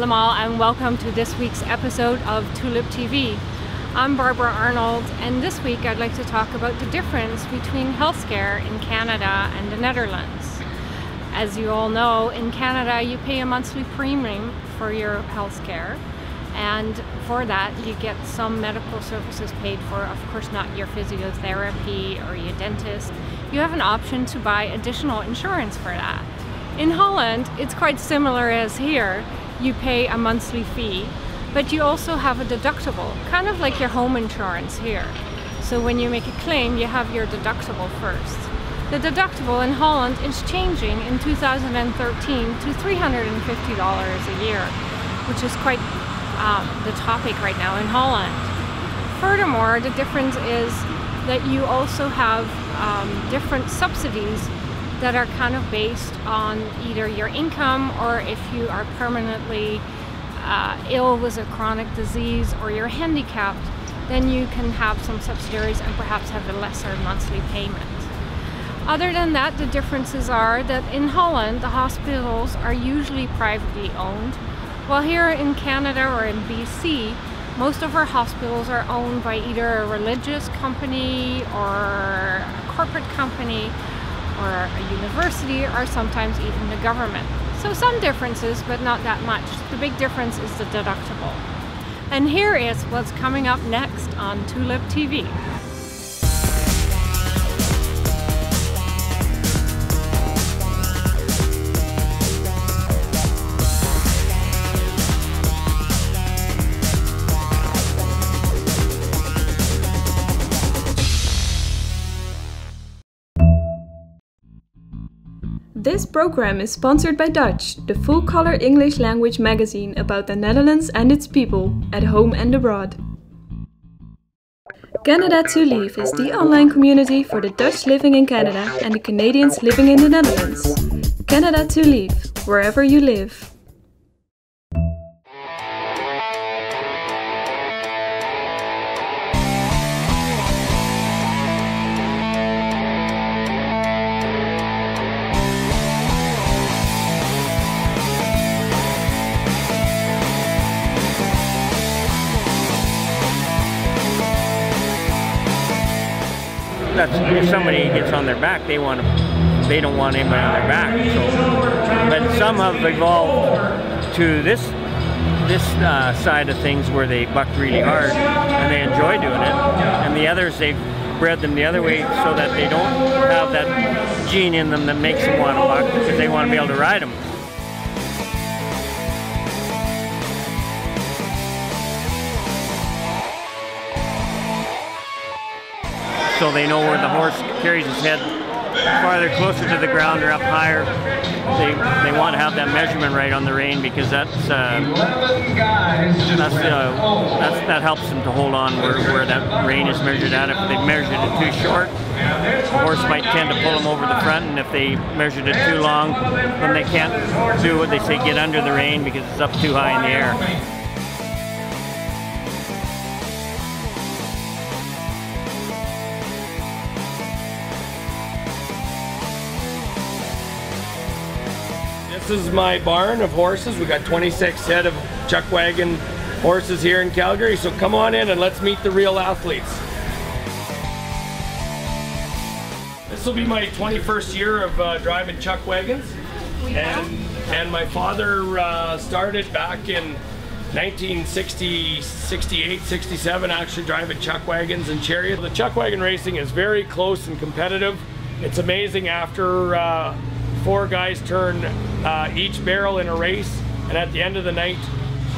Alamal and welcome to this week's episode of TulipTV. I'm Barbara Arnold, and this week I'd like to talk about the difference between healthcare in Canada and the Netherlands. As you all know, in Canada you pay a monthly premium for your healthcare, and for that you get some medical services paid for, of course not your physiotherapy or your dentist. You have an option to buy additional insurance for that. In Holland, it's quite similar as here. You pay a monthly fee, but you also have a deductible, kind of like your home insurance here. So when you make a claim, you have your deductible first. The deductible in Holland is changing in 2013 to $350 a year, which is quite the topic right now in Holland. Furthermore, the difference is that you also have different subsidies that are kind of based on either your income, or if you are permanently ill with a chronic disease or you're handicapped, then you can have some subsidies and perhaps have a lesser monthly payment. Other than that, the differences are that in Holland the hospitals are usually privately owned, while here in Canada or in BC most of our hospitals are owned by either a religious company or a corporate company or a university, or sometimes even the government. So some differences, but not that much. The big difference is the deductible. And here is what's coming up next on TulipTV. This program is sponsored by Dutch, the full-color English language magazine about the Netherlands and its people, at home and abroad. Canada to Lief is the online community for the Dutch living in Canada and the Canadians living in the Netherlands. Canada to Lief, wherever you live. If somebody gets on their back, they don't want anybody on their back. So, but some have evolved to this side of things where they buck really hard and they enjoy doing it. And the others, they've bred them the other way so that they don't have that gene in them that makes them want to buck, because they want to be able to ride them. So they know where the horse carries his head farther, closer to the ground or up higher. They want to have that measurement right on the rein, because that helps them to hold on where that rein is measured at. If they measured it too short, the horse might tend to pull them over the front, and if they measured it too long, then they can't do what they say, get under the rein, because it's up too high in the air. This is my barn of horses. We got 26 head of chuckwagon horses here in Calgary, so come on in and let's meet the real athletes. This will be my 21st year of driving chuckwagons, and my father started back in 1960, 68, 67, actually driving chuckwagons and chariots. The chuckwagon racing is very close and competitive. It's amazing, after 4 guys turn each barrel in a race, and at the end of the night,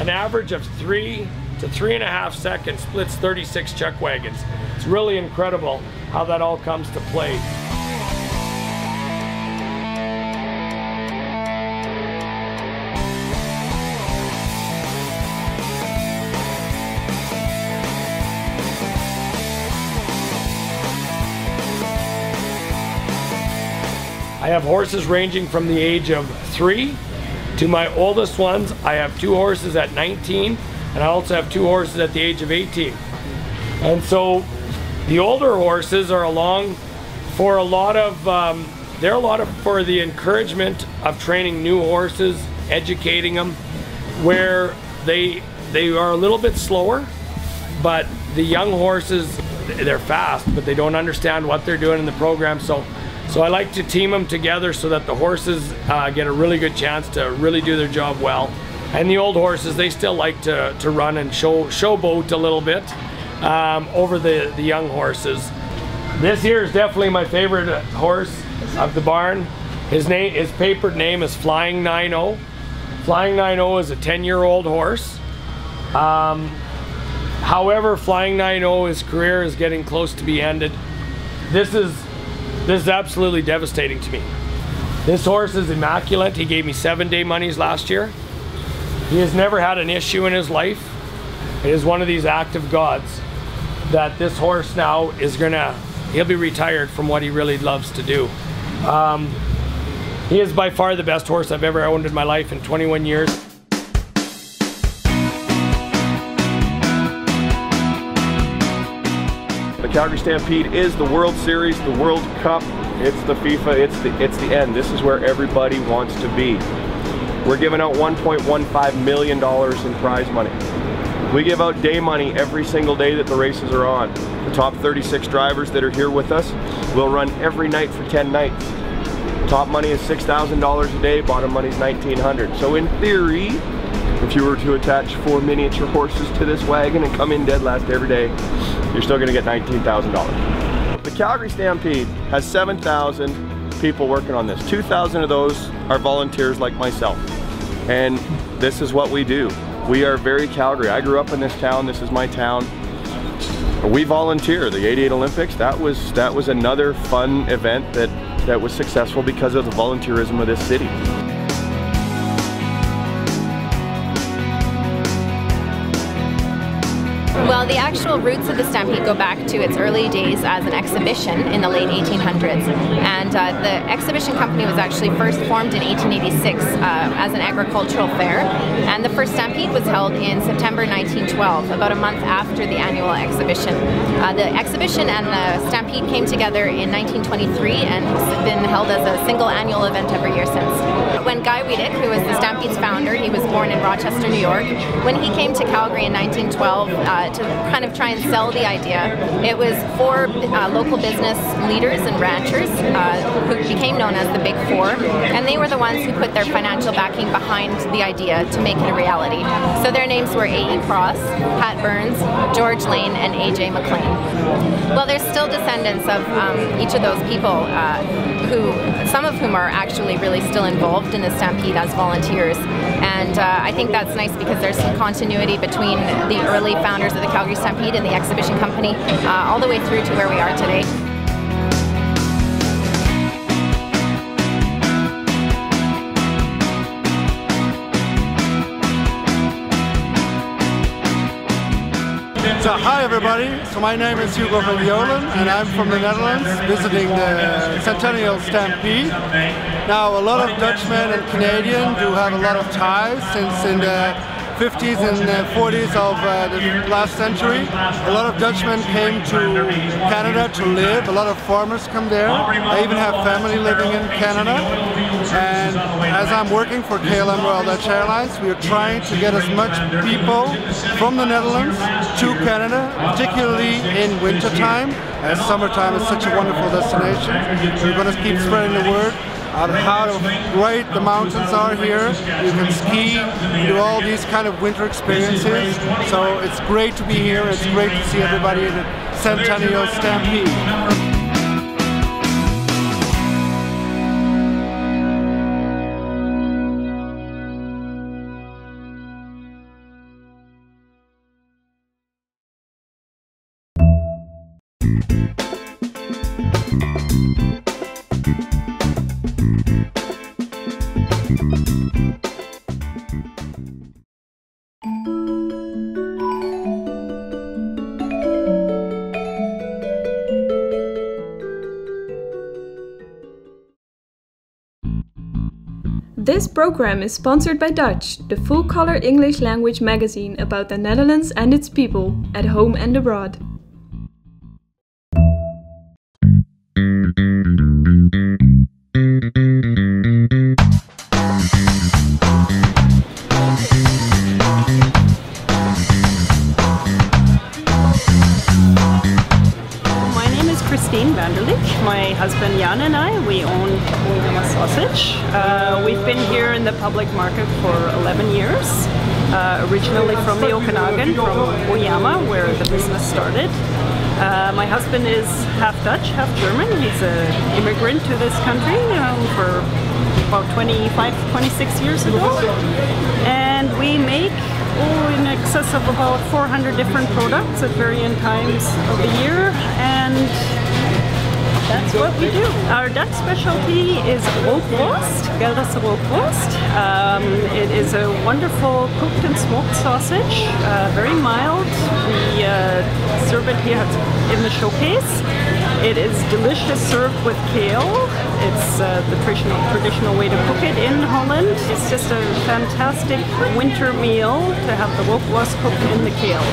an average of 3 to 3.5 seconds splits 36 chuckwagons. It's really incredible how that all comes to play. I have horses ranging from the age of 3 to my oldest ones. I have 2 horses at 19, and I also have 2 horses at the age of 18. And so the older horses are along for a lot of, for the encouragement of training new horses, educating them, where they are a little bit slower, but the young horses, they're fast, but they don't understand what they're doing in the program. So I like to team them together so that the horses get a really good chance to really do their job well. And the old horses, they still like to run and showboat a little bit over the young horses. This here is definitely my favorite horse of the barn. His papered name is Flying 9-0. Flying 9-0 is a 10-year-old horse. However, Flying 9-0, his career is getting close to be ended. This is absolutely devastating to me. This horse is immaculate. He gave me 7-day monies last year. He has never had an issue in his life. It is one of these act of gods that this horse now is he'll be retired from what he really loves to do. He is by far the best horse I've ever owned in my life in 21 years. The Calgary Stampede is the World Series, the World Cup, it's the FIFA, it's the end. This is where everybody wants to be. We're giving out $1.15 million in prize money. We give out day money every single day that the races are on. The top 36 drivers that are here with us will run every night for 10 nights. Top money is $6,000 a day, bottom money is $1,900. So in theory, if you were to attach 4 miniature horses to this wagon and come in dead last every day, you're still gonna get $19,000. The Calgary Stampede has 7,000 people working on this. 2,000 of those are volunteers like myself. And this is what we do. We are very Calgary. I grew up in this town, this is my town. We volunteer. The 88 Olympics, that was another fun event that was successful because of the volunteerism of this city. Well, the actual roots of the Stampede go back to its early days as an exhibition in the late 1800s. And the exhibition company was actually first formed in 1886 as an agricultural fair. And the first Stampede was held in September 1912, about a month after the annual exhibition. The exhibition and the Stampede came together in 1923 and has been held as a single annual event every year since. When Lieck, who was the Stampede's founder, he was born in Rochester, New York. When he came to Calgary in 1912 to kind of try and sell the idea, it was for local business leaders and ranchers who became known as the Big Four, and they were the ones who put their financial backing behind the idea to make it a reality. So their names were A.E. Cross, Pat Burns, George Lane, and A.J. McLean. Well, there's still descendants of each of those people some of whom are actually really still involved in the Stampede as volunteers. And I think that's nice because there's some continuity between the early founders of the Calgary Stampede and the exhibition company all the way through to where we are today. So hi everybody, so my name is Hugo van Jolen and I'm from the Netherlands visiting the Centennial Stampede. Now a lot of Dutchmen and Canadians do have a lot of ties since in the 50s and 40s of the last century. A lot of Dutchmen came to Canada to live, a lot of farmers come there. I even have family living in Canada. And as I'm working for KLM Royal Dutch Airlines, we are trying to get as much people from the Netherlands to Canada, particularly in winter time, as summertime is such a wonderful destination. We're going to keep spreading the word on how great the mountains are here. You can ski, do all these kind of winter experiences. So it's great to be here. It's great to see everybody in the Centennial Stampede. This program is sponsored by Dutch, the full-color English language magazine about the Netherlands and its people, at home and abroad. van der Lieck. My husband Jan and I, we own Oyama Sausage. We've been here in the public market for 11 years. Originally from the Okanagan, from Oyama, where the business started. My husband is half Dutch, half German. He's an immigrant to this country for about 26 years ago. And we make in excess of about 400 different products at varying times of the year, and that's what we do. Our Dutch specialty is Rookworst, Gelderse Rookworst. It is a wonderful cooked and smoked sausage, very mild. We serve it here in the showcase. It is delicious served with kale. It's the traditional way to cook it in Holland. It's just a fantastic winter meal to have the rookworst cooked in the kale.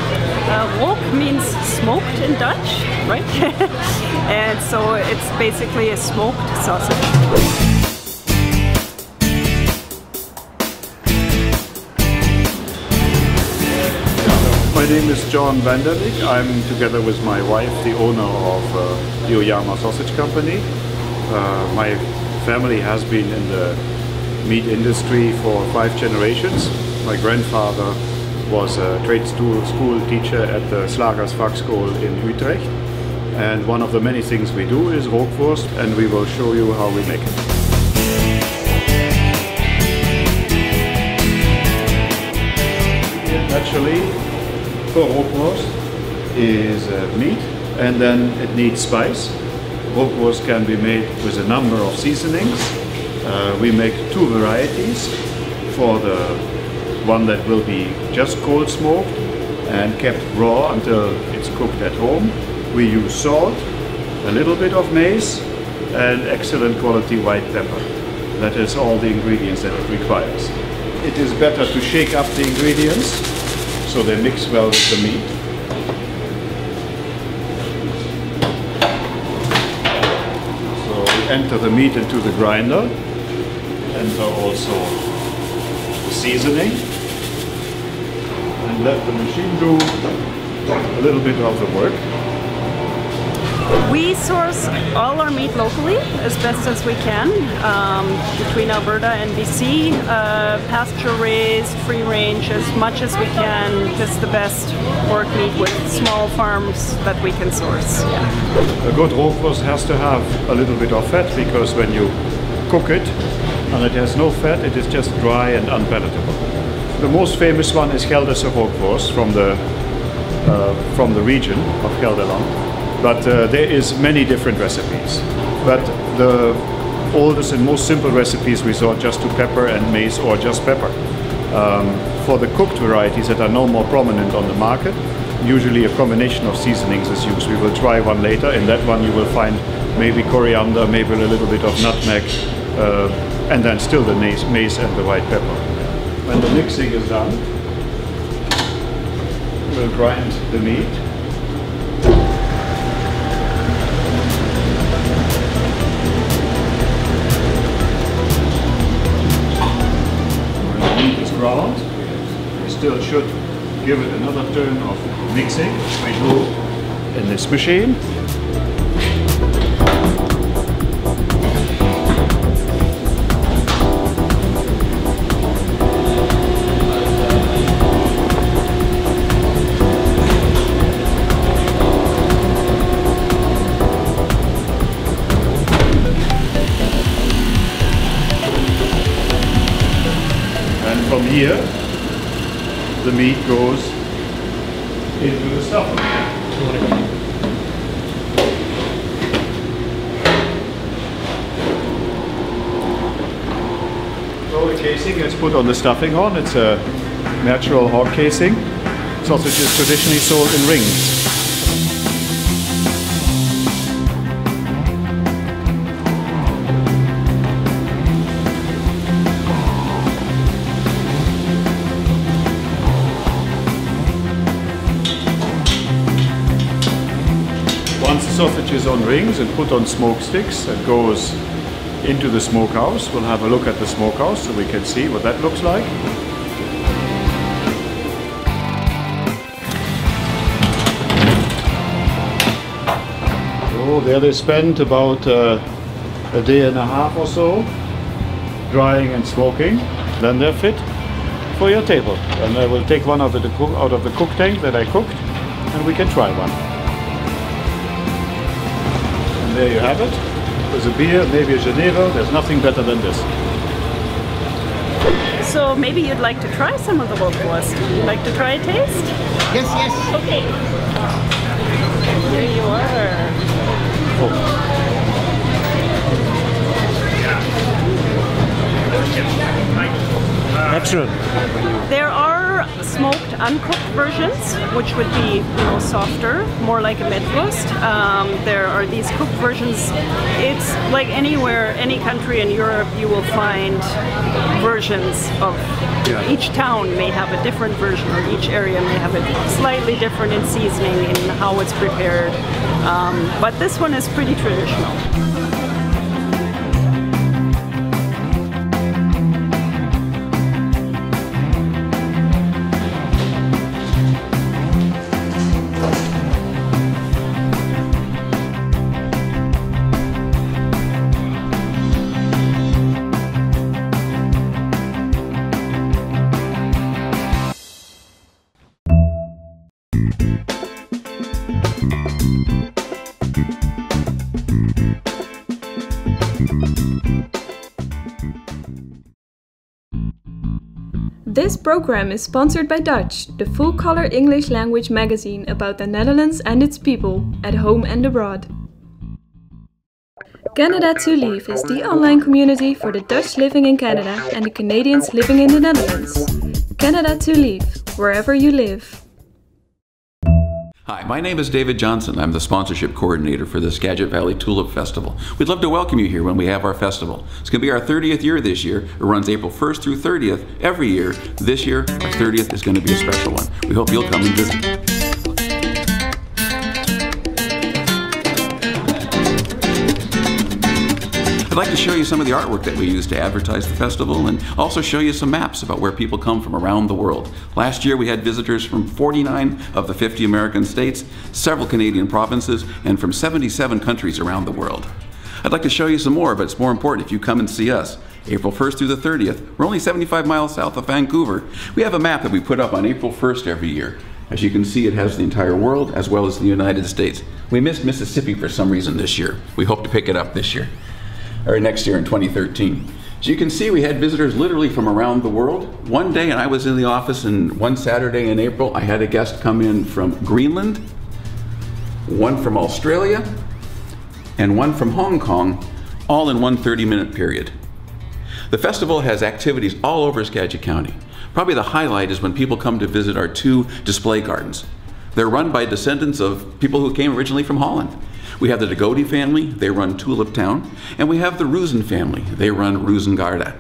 Rook means smoked in Dutch, right? And so it's basically a smoked sausage. My name is John van der Lieck. I'm together with my wife, the owner of the Oyama Sausage Company. My family has been in the meat industry for 5 generations. My grandfather was a trade school teacher at the Slagers Vakschool in Utrecht. And one of the many things we do is Rookworst, and we will show you how we make it. Actually, for Rookworst is meat, and then it needs spice. Rookworst can be made with a number of seasonings. We make 2 varieties. For the one that will be just cold smoked and kept raw until it's cooked at home, we use salt, a little bit of mace, and excellent quality white pepper. That is all the ingredients that it requires. It is better to shake up the ingredients so they mix well with the meat. So we enter the meat into the grinder, enter also the seasoning, and let the machine do a little bit of the work. We source all our meat locally as best as we can, between Alberta and BC, pasture raised, free range, as much as we can, just the best pork meat with small farms that we can source. Yeah. A good rookworst has to have a little bit of fat, because when you cook it and it has no fat, it is just dry and unpalatable. The most famous one is Gelderse Rookworst from the region of Gelderland. But there is many different recipes. But the oldest and most simple recipes resort just to pepper and mace, or just pepper. For the cooked varieties that are no more prominent on the market, usually a combination of seasonings is used. We will try one later. In that one you will find maybe coriander, maybe a little bit of nutmeg, and then still the mace and the white pepper. When the mixing is done, we'll grind the meat. Ground. We still should give it another turn of mixing, which we do in this machine. From here, the meat goes into the stuffing. So the casing is put on the stuffing on. It's a natural hog casing. Sausage is traditionally sold in rings. Once the sausage is on rings and put on smoke sticks and goes into the smokehouse, we'll have a look at the smokehouse so we can see what that looks like. So there they spend about a day and a half or so drying and smoking. Then they're fit for your table. And I will take one out of the cook tank that I cooked, and we can try one. And there you have it. With a beer, maybe a Geneva, there's nothing better than this. So maybe you'd like to try some of the Rookworst. You'd like to try a taste? Yes, yes. Okay. Here you are. Excellent. There are smoked, uncooked versions, which would be, softer, more like a Midwest. There are these cooked versions. It's like anywhere, any country in Europe, you will find versions of. Each town may have a different version, or each area may have it slightly different in seasoning and how it's prepared. But this one is pretty traditional. This program is sponsored by Dutch, the full-color English language magazine about the Netherlands and its people, at home and abroad. Canada Tulip is the online community for the Dutch living in Canada and the Canadians living in the Netherlands. Canada Tulip, wherever you live. Hi, my name is David Johnson. I'm the sponsorship coordinator for the Skagit Valley Tulip Festival. We'd love to welcome you here when we have our festival. It's going to be our 30th year this year. It runs April 1st through 30th every year. This year, our 30th is going to be a special one. We hope you'll come and visit. I'd like to show you some of the artwork that we use to advertise the festival, and also show you some maps about where people come from around the world. Last year we had visitors from 49 of the 50 American states, several Canadian provinces, and from 77 countries around the world. I'd like to show you some more, but it's more important if you come and see us. April 1st through the 30th. We're only 75 miles south of Vancouver. We have a map that we put up on April 1st every year. As you can see, it has the entire world as well as the United States. We missed Mississippi for some reason this year. We hope to pick it up this year, or next year in 2013. As you can see, we had visitors literally from around the world. One day, and I was in the office, and one Saturday in April, I had a guest come in from Greenland, one from Australia, and one from Hong Kong, all in one 30-minute period. The festival has activities all over Skagit County. Probably the highlight is when people come to visit our 2 display gardens. They're run by descendants of people who came originally from Holland. We have the Dagodi family, they run Tulip Town, and we have the Roosen family, they run Roosengarda.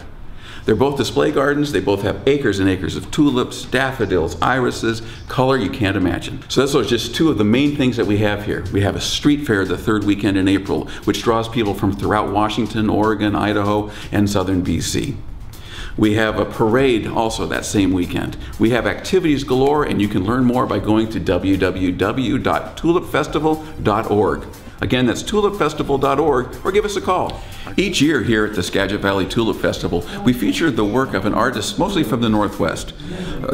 They're both display gardens, they both have acres and acres of tulips, daffodils, irises, color you can't imagine. So those are just 2 of the main things that we have here. We have a street fair the 3rd weekend in April, which draws people from throughout Washington, Oregon, Idaho, and southern BC. We have a parade also that same weekend. We have activities galore, and you can learn more by going to www.tulipfestival.org. Again, that's tulipfestival.org, or give us a call. Each year here at the Skagit Valley Tulip Festival, we feature the work of an artist mostly from the Northwest.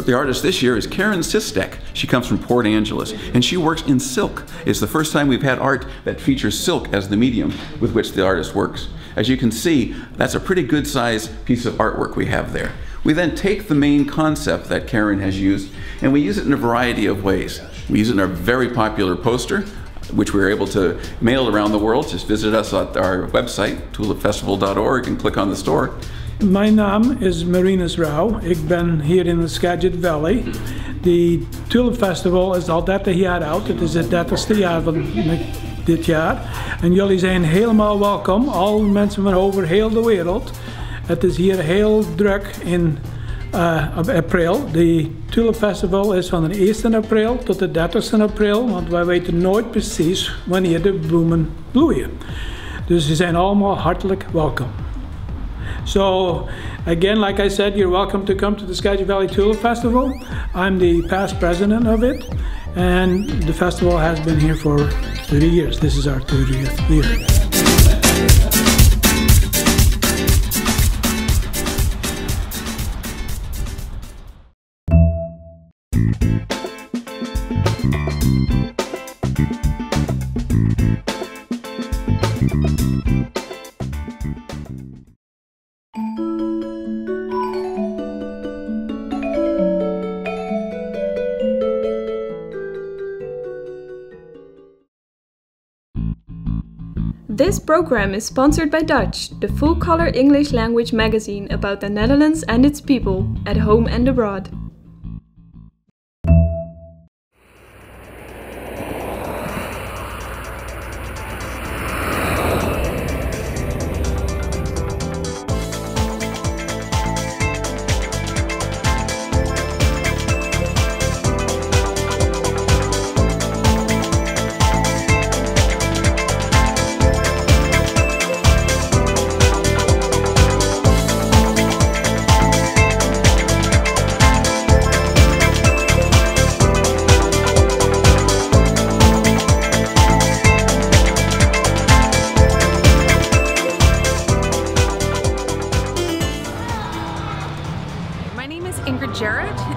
The artist this year is Karen Sistek. She comes from Port Angeles, and she works in silk. It's the first time we've had art that features silk as the medium with which the artist works. As you can see, that's a pretty good size piece of artwork we have there. We then take the main concept that Karen has used, and we use it in a variety of ways. We use it in our very popular poster, which we're able to mail around the world. Just visit us at our website, tulipfestival.org, and click on the store. Mijn naam is Marinus Rauw. Ik ben hier in de Skagit Valley. De Tulip Festival is al 30 jaar oud. Het is het 30ste jaar van dit jaar. En jullie zijn helemaal welkom. Al mensen van over heel de wereld. Het is hier heel druk in april. De Tulip Festival is van de 1 april tot de 30 april. Want wij weten nooit precies wanneer de bloemen bloeien. Dus ze zijn allemaal hartelijk welkom. So, again, like I said, you're welcome to come to the Skagit Valley Tulip Festival. I'm the past president of it, and the festival has been here for 30 years. This is our 30th year. This program is sponsored by Dutch, the full-color English language magazine about the Netherlands and its people, at home and abroad.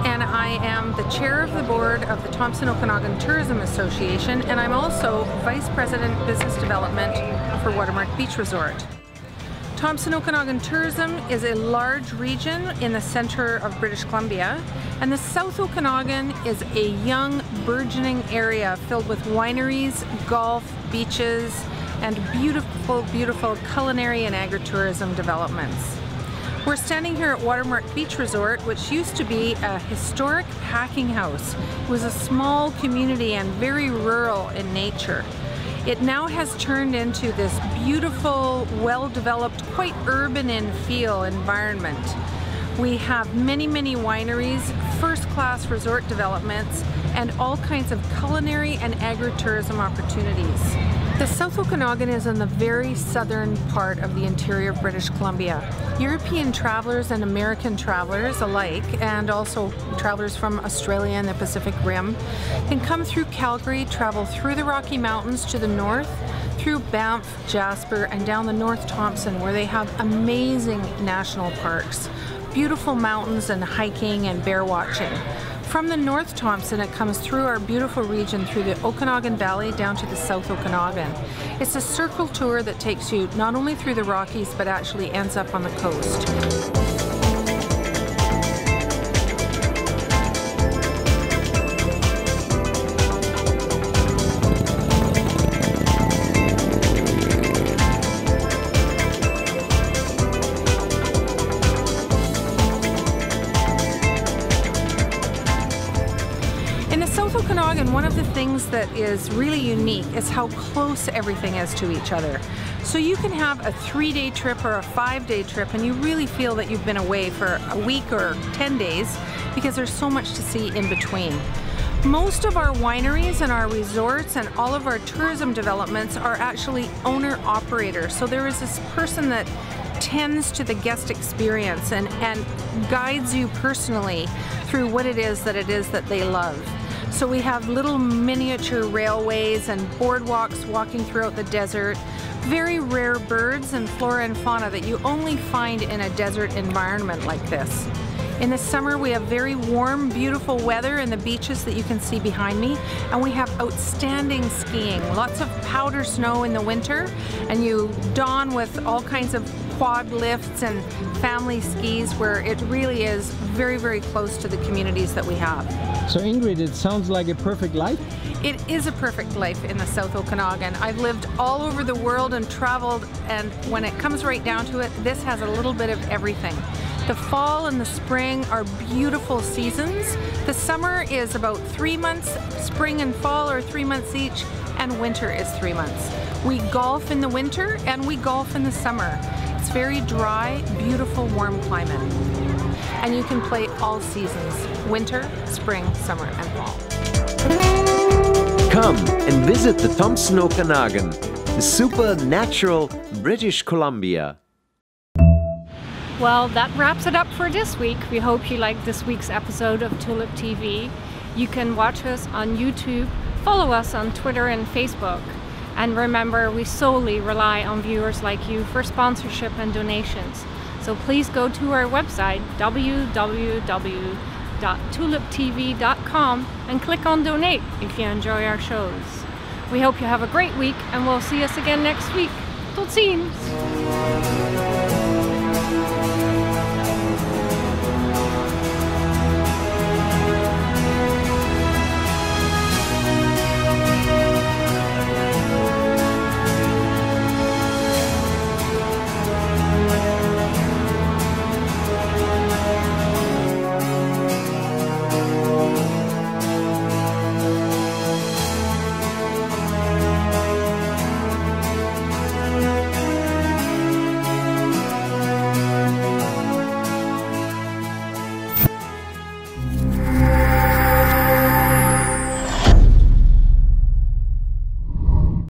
And I am the chair of the board of the Thompson Okanagan Tourism Association, and I'm also Vice President Business Development for Watermark Beach Resort. Thompson Okanagan Tourism is a large region in the center of British Columbia, and the South Okanagan is a young, burgeoning area filled with wineries, golf, beaches, and beautiful, beautiful culinary and agritourism developments. We're standing here at Watermark Beach Resort, which used to be a historic packing house. It was a small community and very rural in nature. It now has turned into this beautiful, well-developed, quite urban in feel environment. We have many, many wineries, first-class resort developments, and all kinds of culinary and agritourism opportunities. The South Okanagan is in the very southern part of the interior of British Columbia. European travelers and American travelers alike, and also travelers from Australia and the Pacific Rim, can come through Calgary, travel through the Rocky Mountains to the north, through Banff, Jasper, and down the North Thompson, where they have amazing national parks, beautiful mountains and hiking and bear watching. From the North Thompson, it comes through our beautiful region through the Okanagan Valley down to the South Okanagan. It's a circle tour that takes you not only through the Rockies, but actually ends up on the coast. One of the things that is really unique is how close everything is to each other. So you can have a 3-day trip or a 5-day trip and you really feel that you've been away for a week or 10 days because there's so much to see in between. Most of our wineries and our resorts and all of our tourism developments are actually owner-operators. So there is this person that tends to the guest experience and guides you personally through what it is that they love. So we have little miniature railways and boardwalks walking throughout the desert, very rare birds and flora and fauna that you only find in a desert environment like this. In the summer we have very warm, beautiful weather in the beaches that you can see behind me, and we have outstanding skiing, lots of powder snow in the winter, and you don with all kinds of quad lifts and family skis where it really is very, very close to the communities that we have. So Ingrid, it sounds like a perfect life? It is a perfect life in the South Okanagan. I've lived all over the world and traveled, and when it comes right down to it, this has a little bit of everything. The fall and the spring are beautiful seasons. The summer is about 3 months, spring and fall are 3 months each, and winter is 3 months. We golf in the winter and we golf in the summer. It's very dry, beautiful, warm climate. And you can play all seasons, winter, spring, summer, and fall. Come and visit the Thompson Okanagan, the supernatural British Columbia. Well, that wraps it up for this week. We hope you liked this week's episode of Tulip TV. You can watch us on YouTube, follow us on Twitter and Facebook. And remember, we solely rely on viewers like you for sponsorship and donations. So please go to our website, www.tuliptv.com, and click on donate if you enjoy our shows. We hope you have a great week, and we'll see us again next week. Tot ziens!